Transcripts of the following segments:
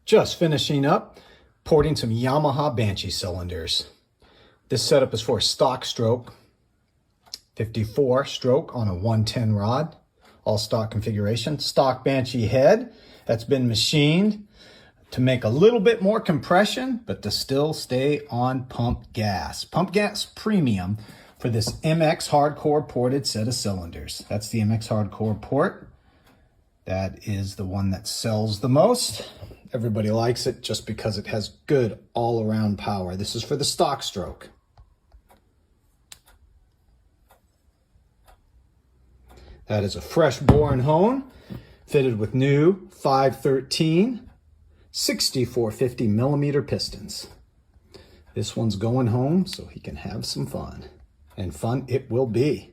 Just finishing up porting some Yamaha Banshee cylinders. This setup is for a stock stroke, 54 stroke on a 110 rod, all stock configuration. Stock Banshee head that's been machined to make a little bit more compression, but to still stay on pump gas. Pump gas premium for this MX Hardcore ported set of cylinders. That's the MX Hardcore port. That is the one that sells the most. Everybody likes it just because it has good all-around power. This is for the stock stroke. That is a fresh boring hone fitted with new 513 6450 millimeter pistons. This one's going home so he can have some fun. And fun it will be.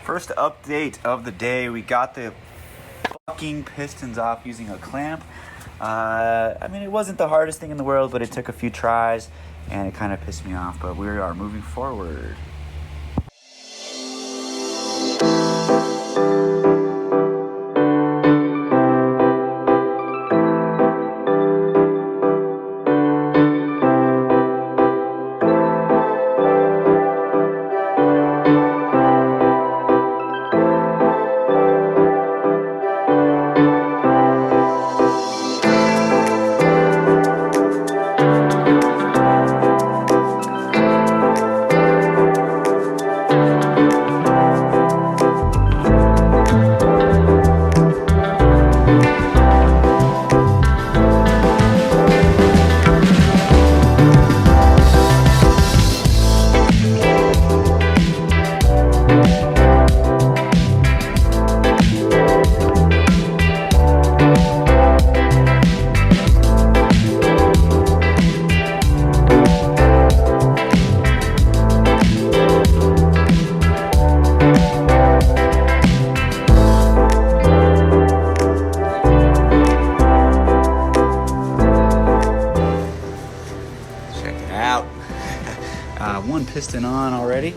First update of the day, we got the fucking pistons off using a clamp. I mean, it wasn't the hardest thing in the world, but it took a few tries and it kind of pissed me off, but we are moving forward. One piston on already.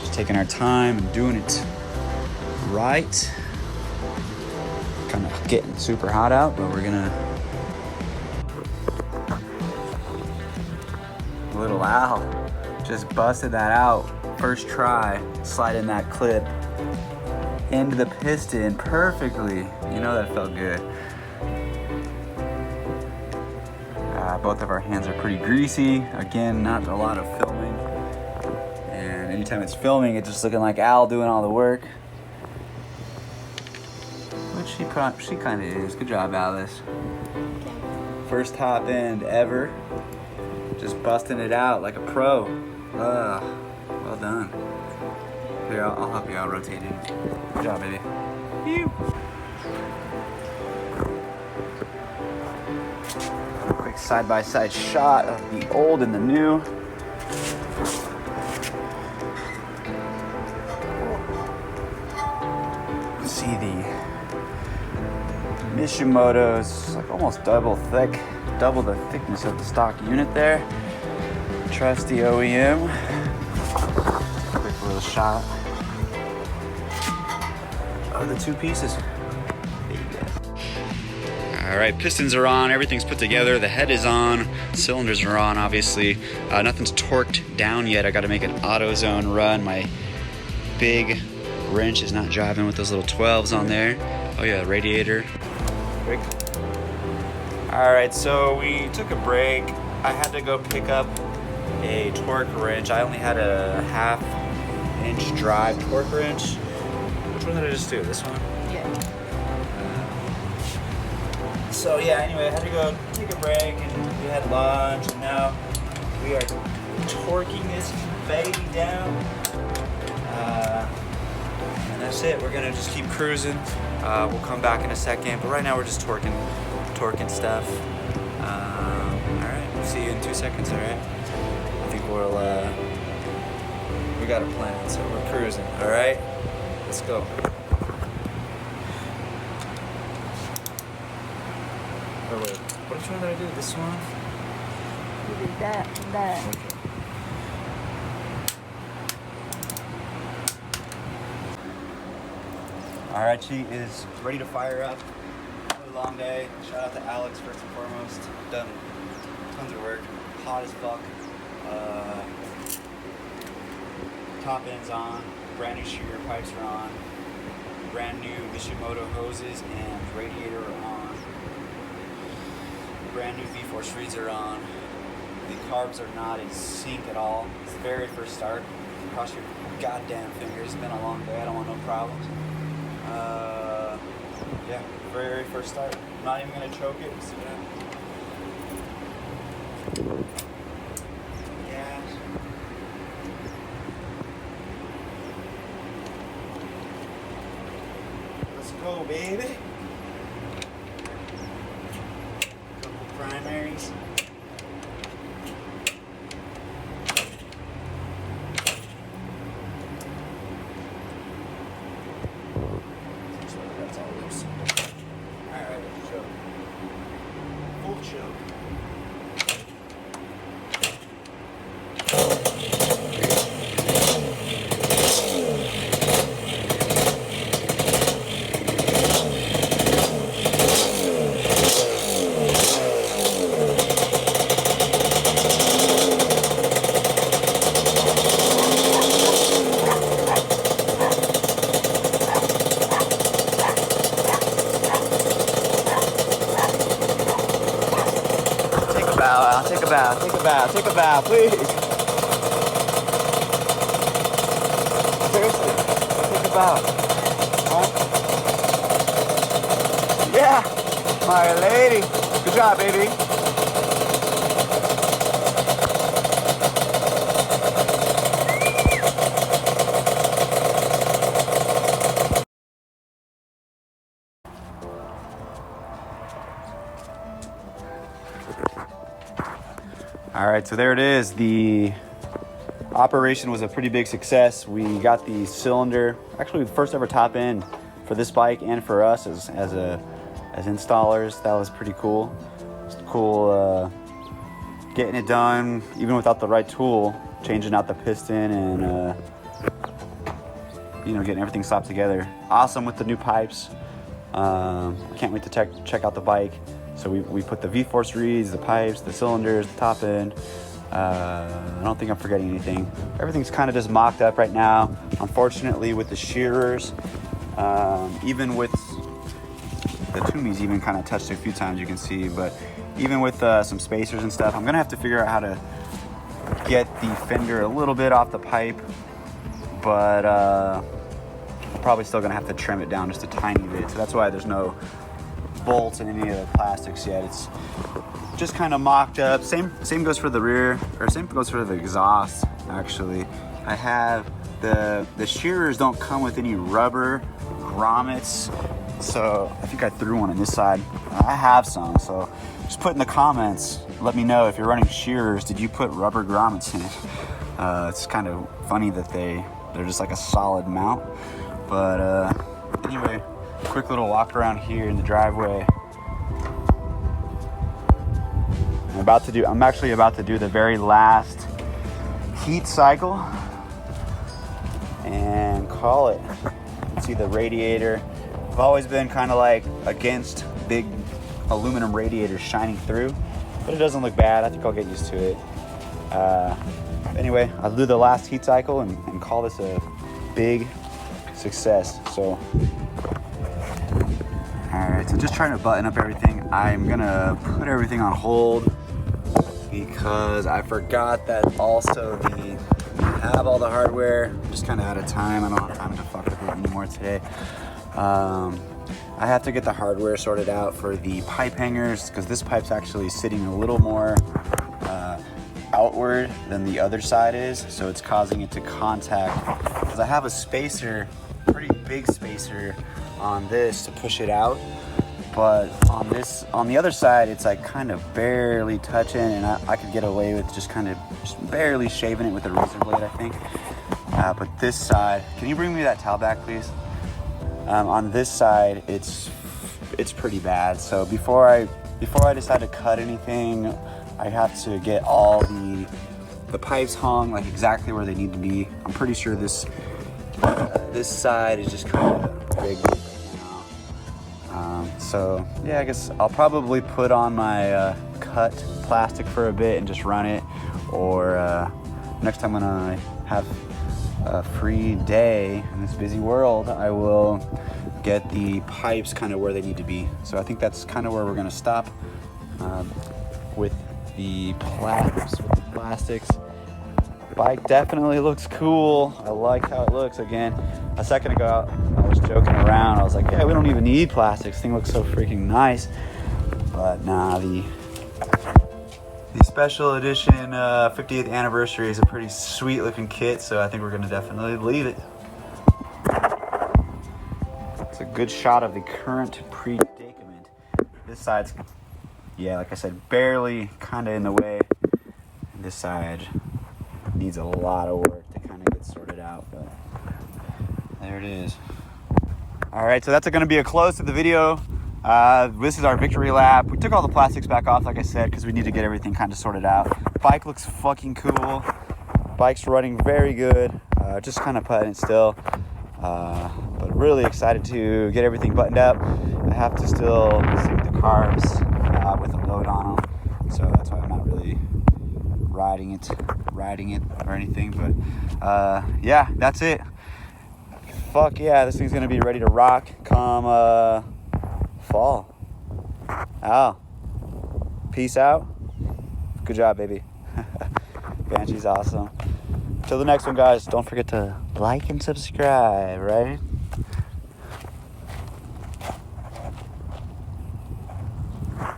Just taking our time and doing it right. Kind of getting super hot out, but we're gonna. Little Al just busted that out first try, sliding that clip into the piston perfectly. You know that felt good. Both of our hands are pretty greasy. Again, not a lot of filming. And anytime it's filming, it's just looking like Al doing all the work. Which she kind of is. Good job, Alice. First top end ever. Just busting it out like a pro. Well done. Here, I'll help you out rotating. Good job, baby. Phew. Quick side-by-side shot of the old and the new. See the Mishimoto's like almost double the thickness of the stock unit there. Trusty OEM. Quick little shot of the two pieces. All right, pistons are on, everything's put together, the head is on, cylinders are on, obviously. Nothing's torqued down yet. I gotta make an AutoZone run. My big wrench is not driving with those little 12s on there. Oh yeah, radiator. Quick. All right, so we took a break. I had to go pick up a torque wrench. I only had a 1/2 inch drive torque wrench. Which one did I just do? This one? So yeah, anyway, I had to go take a break and we had lunch and now we are torquing this baby down. And that's it, we're gonna just keep cruising. We'll come back in a second, but right now we're just torquing stuff. All right, we'll see you in 2 seconds, all right? I think we got a plan, so we're cruising, all right? Let's go. Oh wait, which one did I do? This one? You did that and that. Okay. RIT is ready to fire up. Really long day. Shout out to Alex first and foremost. Done tons of work. Hot as fuck. Top end's on. Brand new shear pipes are on. Brand new Mishimoto hoses and radiator are on. Brand new V-force reeds are on. The carbs are not in sync at all. It's the very first start. Cross your goddamn fingers. It's been a long day. I don't want no problems. Yeah, very first start. I'm not even gonna choke it. See what happens. Gas. Let's go, baby. Couple primaries. That's all loose. Alright, choke. Full choke. Take a bow, please. Seriously, take a bow. Huh? Yeah, my lady. Good job, baby. All right, so there it is. The operation was a pretty big success. We got the cylinder, actually the first ever top end for this bike and for us as installers. That was pretty cool. It's cool getting it done even without the right tool, changing out the piston and getting everything slapped together. Awesome with the new pipes. Can't wait to check out the bike. So we put the V-force reeds, the pipes, the cylinders, the top end. I don't think I'm forgetting anything. Everything's kind of just mocked up right now. Unfortunately, with the shearers, even with the Tumis, even kind of touched a few times, you can see. But even with some spacers and stuff, I'm gonna have to figure out how to get the fender a little bit off the pipe. But probably still gonna have to trim it down just a tiny bit. So that's why there's no bolts in any of the plastics yet. It's just kind of mocked up. Same goes for the rear, or same goes for the exhaust. Actually, I have the shearers don't come with any rubber grommets, so I think I threw one on this side. I have some, so just put in the comments, let me know if you're running shearers, did you put rubber grommets in it? It's kind of funny that they're just like a solid mount. But anyway, quick little walk around here in the driveway. I'm actually about to do the very last heat cycle and call it. You can see the radiator. I've always been kind of like against big aluminum radiators shining through, but it doesn't look bad. I think I'll get used to it. Anyway, I'll do the last heat cycle and call this a big success. So alright, so just trying to button up everything. I'm gonna put everything on hold because I forgot that also have all the hardware. I'm just kind of out of time. I don't have time to fuck with it anymore today. I have to get the hardware sorted out for the pipe hangers because this pipe's actually sitting a little more outward than the other side is, so it's causing it to contact. Because I have a spacer, pretty big spacer on this to push it out, but on the other side it's like kind of barely touching, and I could get away with just barely shaving it with a razor blade, I think. But this side, can you bring me that towel back, please? On this side it's pretty bad. So before I decide to cut anything, I have to get all the pipes hung like exactly where they need to be. I'm pretty sure this side is just kind of big. So yeah, I guess I'll probably put on my cut plastic for a bit and just run it, or next time when I have a free day in this busy world, I will get the pipes kind of where they need to be. So I think that's kind of where we're gonna stop with the plastics. Bike definitely looks cool. I like how it looks. Again, a second ago I was joking around. I was like, yeah, we don't even need plastics. This thing looks so freaking nice. But nah, the special edition 50th anniversary is a pretty sweet looking kit, so I think we're gonna definitely leave it. It's a good shot of the current predicament. This side's, yeah, like I said, barely kind of in the way. This side needs a lot of work to kind of get sorted out, but there it is. All right, so that's going to be a close to the video. This is our victory lap. We took all the plastics back off, like I said, because we need to get everything kind of sorted out. Bike looks fucking cool. Bike's running very good. Just kind of putting it still. But really excited to get everything buttoned up. I have to still sync the carbs with a load on them, so that's why I'm not really riding it or anything. But yeah, that's it. Fuck yeah, this thing's gonna be ready to rock come fall. Al, peace out. Good job, baby. Banshee's awesome. Till the next one, guys, don't forget to like and subscribe, right?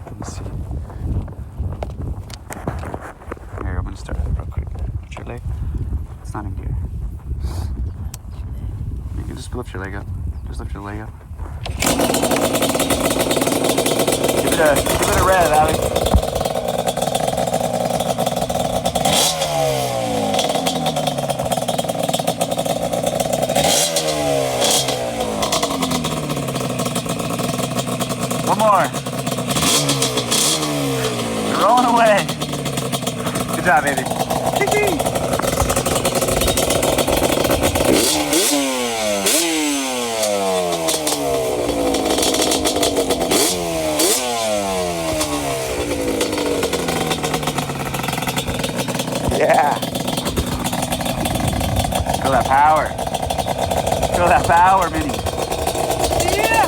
Let me see. Here, I'm gonna start it real quick. Lift your leg. It's not in gear. You can just lift your leg up. Just lift your leg up. Give it a rev, Alex. One more. You're rolling away. Good job, baby. Yeah. Feel that power. Feel that power, Minnie. Yeah.